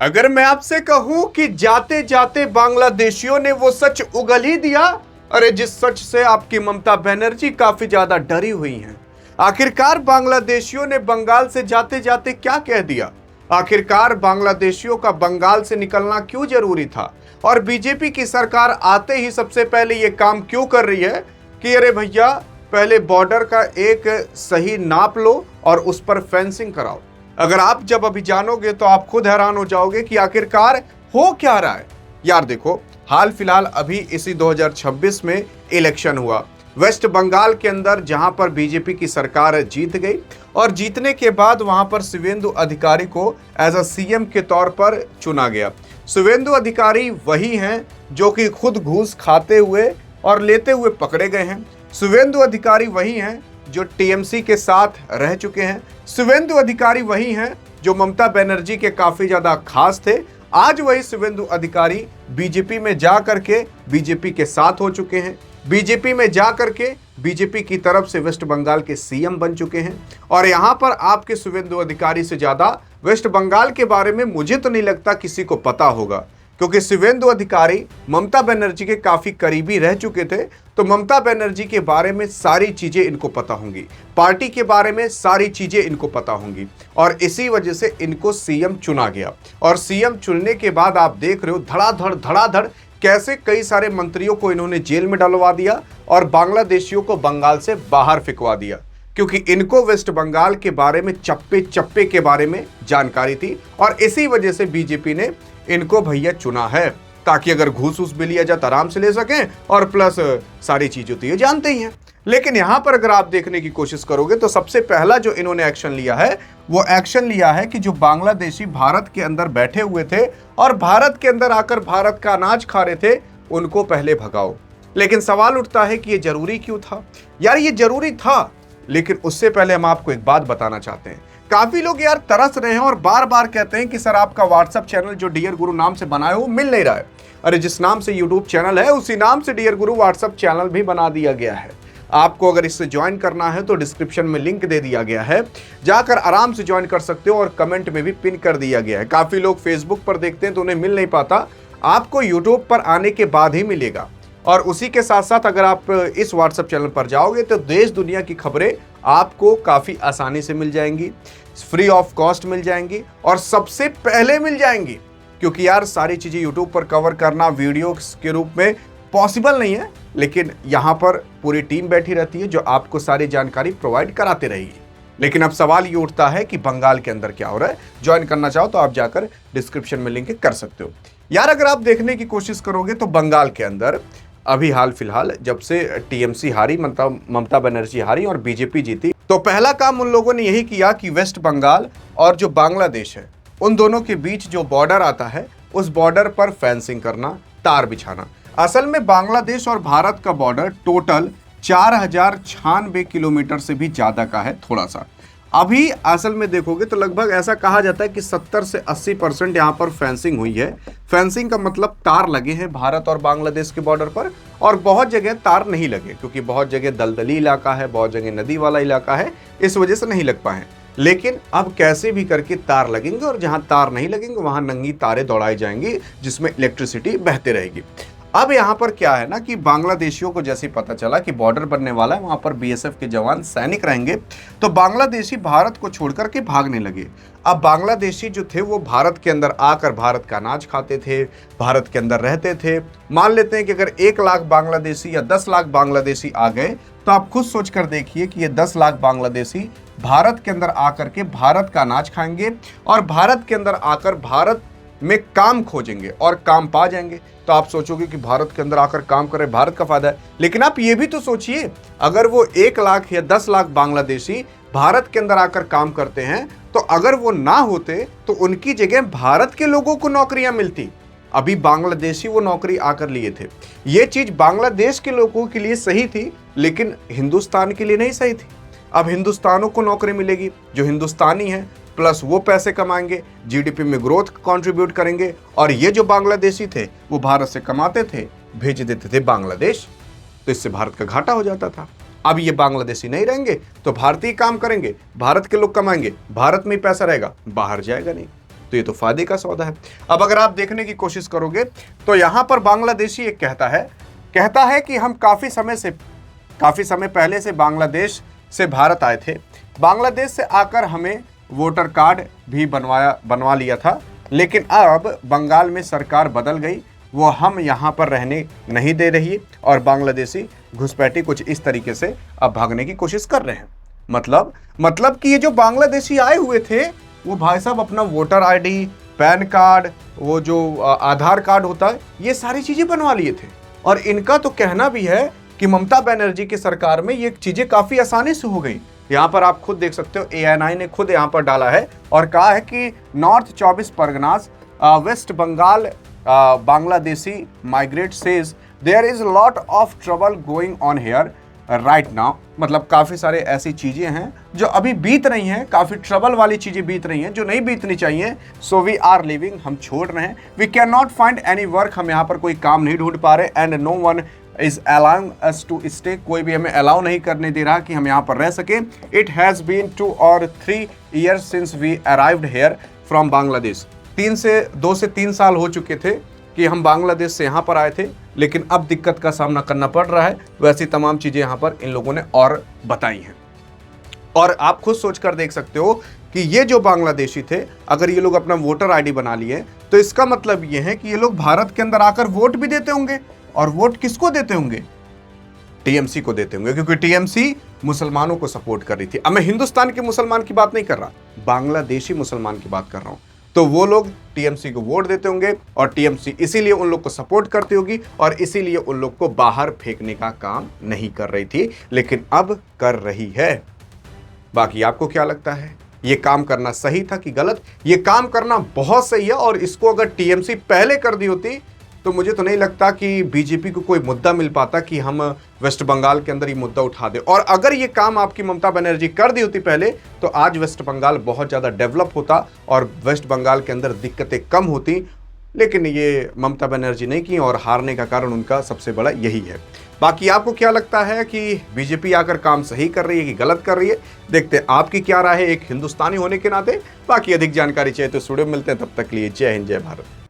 अगर मैं आपसे कहूं कि जाते जाते बांग्लादेशियों ने वो सच उगल ही दिया, अरे जिस सच से आपकी ममता बनर्जी काफी ज्यादा डरी हुई हैं। आखिरकार बांग्लादेशियों ने बंगाल से जाते जाते क्या कह दिया? आखिरकार बांग्लादेशियों का बंगाल से निकलना क्यों जरूरी था? और बीजेपी की सरकार आते ही सबसे पहले ये काम क्यों कर रही है कि अरे भैया पहले बॉर्डर का एक सही नाप लो और उस पर फेंसिंग कराओ। अगर आप जब अभी जानोगे तो आप खुद हैरान हो जाओगे कि आखिरकार हो क्या रहा है। यार देखो, हाल फिलहाल अभी इसी 2026 में इलेक्शन हुआ वेस्ट बंगाल के अंदर, जहां पर बीजेपी की सरकार जीत गई और जीतने के बाद वहां पर शुवेंदु अधिकारी को एज अ सीएम के तौर पर चुना गया। शुवेंदु अधिकारी वही हैं जो कि खुद घूस खाते हुए और लेते हुए पकड़े गए हैं। शुवेंदु अधिकारी वही हैं जो टीएमसी के साथ रह चुके हैं। शुवेंदु अधिकारी वही हैं जो ममता बनर्जी के काफी ज्यादा खास थे। आज वही शुवेंदु अधिकारी बीजेपी में जा करके बीजेपी के साथ हो चुके हैं। बीजेपी में जा करके बीजेपी की तरफ से वेस्ट बंगाल के सीएम बन चुके हैं। और यहां पर आपके शुवेंदु अधिकारी से ज्यादा वेस्ट बंगाल के बारे में मुझे तो नहीं लगता किसी को पता होगा, क्योंकि शुवेंदु अधिकारी ममता बनर्जी के काफी करीबी रह चुके थे। तो ममता बनर्जी के बारे में सारी चीजें इनको पता होंगी, पार्टी के बारे में सारी चीजें इनको पता होंगी और इसी वजह से इनको सीएम चुना गया। और सीएम चुनने के बाद आप देख रहे हो धड़ाधड़ कैसे कई सारे मंत्रियों को इन्होंने जेल में डलवा दिया और बांग्लादेशियों को बंगाल से बाहर फिकवा दिया, क्योंकि इनको वेस्ट बंगाल के बारे में चप्पे चप्पे के बारे में जानकारी थी। और इसी वजह से बीजेपी ने इनको भैया चुना है, ताकि अगर घूस वूस भी लिया जाए तो आराम से ले सकें और प्लस सारी चीजें तो ये जानते ही हैं। लेकिन यहां पर अगर आप देखने की कोशिश करोगे तो सबसे पहला जो इन्होंने एक्शन लिया है वो एक्शन लिया है कि जो बांग्लादेशी भारत के अंदर बैठे हुए थे और भारत के अंदर आकर भारत का अनाज खा रहे थे, उनको पहले भगाओ। लेकिन सवाल उठता है कि ये जरूरी क्यों था? यार ये जरूरी था, लेकिन उससे पहले हम आपको एक बात बताना चाहते हैं। काफी लोग यार तरस रहे हैं और बार बार कहते हैं कि सर आपका व्हाट्सएप चैनल जो डियर गुरु नाम से बनाए हो मिल नहीं रहा है। अरे जिस नाम से यूट्यूब चैनल है उसी नाम से डियर गुरु व्हाट्सएप चैनल भी बना दिया गया है। आपको अगर इससे ज्वाइन करना है तो डिस्क्रिप्शन में लिंक दे दिया गया है, जाकर आराम से ज्वाइन कर सकते हो और कमेंट में भी पिन कर दिया गया है। काफी लोग फेसबुक पर देखते हैं तो उन्हें मिल नहीं पाता, आपको यूट्यूब पर आने के बाद ही मिलेगा। और उसी के साथ साथ अगर आप इस व्हाट्सएप चैनल पर जाओगे तो देश दुनिया की खबरें आपको काफी आसानी से मिल जाएंगी, फ्री ऑफ कॉस्ट मिल जाएंगी और सबसे पहले मिल जाएंगी। क्योंकि यार सारी चीजें यूट्यूब पर कवर करना वीडियो के रूप में पॉसिबल नहीं है, लेकिन यहाँ पर पूरी टीम बैठी रहती है जो आपको सारी जानकारी प्रोवाइड कराते रहेगी। लेकिन अब सवाल ये उठता है कि बंगाल के अंदर क्या हो रहा है। ज्वाइन करना चाहो तो आप जाकर डिस्क्रिप्शन में लिंक कर सकते हो। यार अगर आप देखने की कोशिश करोगे तो बंगाल के अंदर अभी हाल फिलहाल जब से टीएमसी हारी, ममता बनर्जी हारी और बीजेपी जीती, तो पहला काम उन लोगों ने यही किया कि वेस्ट बंगाल और जो बांग्लादेश है उन दोनों के बीच जो बॉर्डर आता है उस बॉर्डर पर फेंसिंग करना, तार बिछाना। असल में बांग्लादेश और भारत का बॉर्डर टोटल 4096 किलोमीटर से भी ज्यादा का है थोड़ा सा। अभी असल में देखोगे तो लगभग ऐसा कहा जाता है कि 70 से 80% यहाँ पर फेंसिंग हुई है। फेंसिंग का मतलब तार लगे हैं भारत और बांग्लादेश के बॉर्डर पर, और बहुत जगह तार नहीं लगे क्योंकि बहुत जगह दलदली इलाका है, बहुत जगह नदी वाला इलाका है, इस वजह से नहीं लग पाए। लेकिन अब कैसे भी करके तार लगेंगे और जहां तार नहीं लगेंगे वहां नंगी तारें दौड़ाई जाएंगी जिसमें इलेक्ट्रिसिटी बहती रहेगी। अब यहाँ पर क्या है ना कि बांग्लादेशियों को जैसे पता चला कि बॉर्डर बनने वाला है, वहां पर बीएसएफ के जवान सैनिक रहेंगे, तो बांग्लादेशी भारत को छोड़कर के भागने लगे। अब बांग्लादेशी जो थे वो भारत के अंदर आकर भारत का अनाज खाते थे, भारत के अंदर रहते थे। मान लेते हैं कि अगर 1 लाख बांग्लादेशी या 10 लाख बांग्लादेशी आ गए तो आप खुद सोच कर देखिए कि ये 10 लाख बांग्लादेशी भारत के अंदर आकर के भारत का अनाज खाएंगे और भारत के अंदर आकर भारत में काम खोजेंगे और काम पा जाएंगे। तो आप सोचोगे कि भारत के अंदर आकर काम करे, भारत का फायदा है। लेकिन आप ये भी तो सोचिए, अगर वो 1 लाख या 10 लाख बांग्लादेशी भारत के अंदर आकर काम करते हैं तो अगर वो ना होते तो उनकी जगह भारत के लोगों को नौकरियां मिलती। अभी बांग्लादेशी वो नौकरी आकर लिए थे। ये चीज बांग्लादेश के लोगों के लिए सही थी लेकिन हिंदुस्तान के लिए नहीं सही थी। अब हिंदुस्तानों को नौकरी मिलेगी जो हिंदुस्तानी है, प्लस वो पैसे कमाएंगे, जीडीपी में ग्रोथ कंट्रीब्यूट करेंगे, और ये जो बांग्लादेशी थे वो भारत से कमाते थे, भेज देते थे बांग्लादेश, तो इससे भारत का घाटा हो जाता था। अब ये बांग्लादेशी नहीं रहेंगे तो भारतीय काम करेंगे, भारत के लोग कमाएंगे, भारत में ही पैसा रहेगा, बाहर जाएगा नहीं। तो ये तो फायदे का सौदा है। अब अगर आप देखने की कोशिश करोगे तो यहां पर बांग्लादेशी एक कहता है कि हम काफी समय पहले से बांग्लादेश से भारत आए थे। बांग्लादेश से आकर हमें वोटर कार्ड भी बनवा लिया था, लेकिन अब बंगाल में सरकार बदल गई, वो हम यहाँ पर रहने नहीं दे रही है और बांग्लादेशी घुसपैठी कुछ इस तरीके से अब भागने की कोशिश कर रहे हैं। मतलब कि ये जो बांग्लादेशी आए हुए थे वो भाई साहब अपना वोटर आईडी, पैन कार्ड, वो जो आधार कार्ड होता है, ये सारी चीजें बनवा लिए थे। और इनका तो कहना भी है कि ममता बनर्जी की सरकार में ये चीजें काफी आसानी से हो गई। यहाँ पर आप खुद देख सकते हो, ANI ने खुद यहाँ पर डाला है और कहा है कि north 24 Parganas, west Bengal, Bangladeshi migrant says there is lot of trouble going on here right now. मतलब काफी सारे ऐसी चीजें हैं जो अभी बीत रही हैं, काफी ट्रबल वाली चीजें बीत रही हैं जो नहीं बीतनी चाहिए। सो वी आर लिविंग, हम छोड़ रहे हैं। We can not find any work, हम यहाँ पर कोई काम नहीं ढूंढ पा रहे। And no one is allowing us to stay, कोई भी हमें अलाउ नहीं करने दे रहा कि हम यहाँ पर रह सके। It has been 2 or 3 years since we arrived here from Bangladesh. 2 से 3 साल हो चुके थे कि हम बांग्लादेश से यहाँ पर आए थे, लेकिन अब दिक्कत का सामना करना पड़ रहा है। वैसी तमाम चीजें यहाँ पर इन लोगों ने और बताई हैं। और आप खुद सोच कर देख सकते हो कि ये जो बांग्लादेशी थे, अगर ये लोग अपना वोटर आईडी बना लिए तो इसका मतलब ये है कि ये लोग भारत के अंदर आकर वोट भी देते होंगे। और वोट किसको देते होंगे? TMC को देते होंगे, क्योंकि TMC मुसलमानों को सपोर्ट कर रही थी। अब मैं हिंदुस्तान के मुसलमान की बात नहीं कर रहा, बांग्लादेशी मुसलमान की बात कर रहा हूं। तो वो लोग TMC को वोट देते होंगे और TMC इसीलिए उन लोग को सपोर्ट करती होगी और इसीलिए उन लोग को बाहर फेंकने का काम नहीं कर रही थी, लेकिन अब कर रही है। बाकी आपको क्या लगता है, ये काम करना सही था कि गलत? ये काम करना बहुत सही है और इसको अगर TMC पहले कर दी होती तो मुझे तो नहीं लगता कि BJP को कोई मुद्दा मिल पाता कि हम वेस्ट बंगाल के अंदर ये मुद्दा उठा दे। और अगर ये काम आपकी ममता बनर्जी कर दी होती पहले तो आज वेस्ट बंगाल बहुत ज़्यादा डेवलप होता और वेस्ट बंगाल के अंदर दिक्कतें कम होती। लेकिन ये ममता बनर्जी नहीं की और हारने का कारण उनका सबसे बड़ा यही है। बाकी आपको क्या लगता है कि BJP आकर काम सही कर रही है कि गलत कर रही है? देखते हैं आपकी क्या राय है एक हिंदुस्तानी होने के नाते। बाकी अधिक जानकारी चाहिए तो स्टूडियो में मिलते हैं, तब तक के लिए जय हिंद, जय भारत।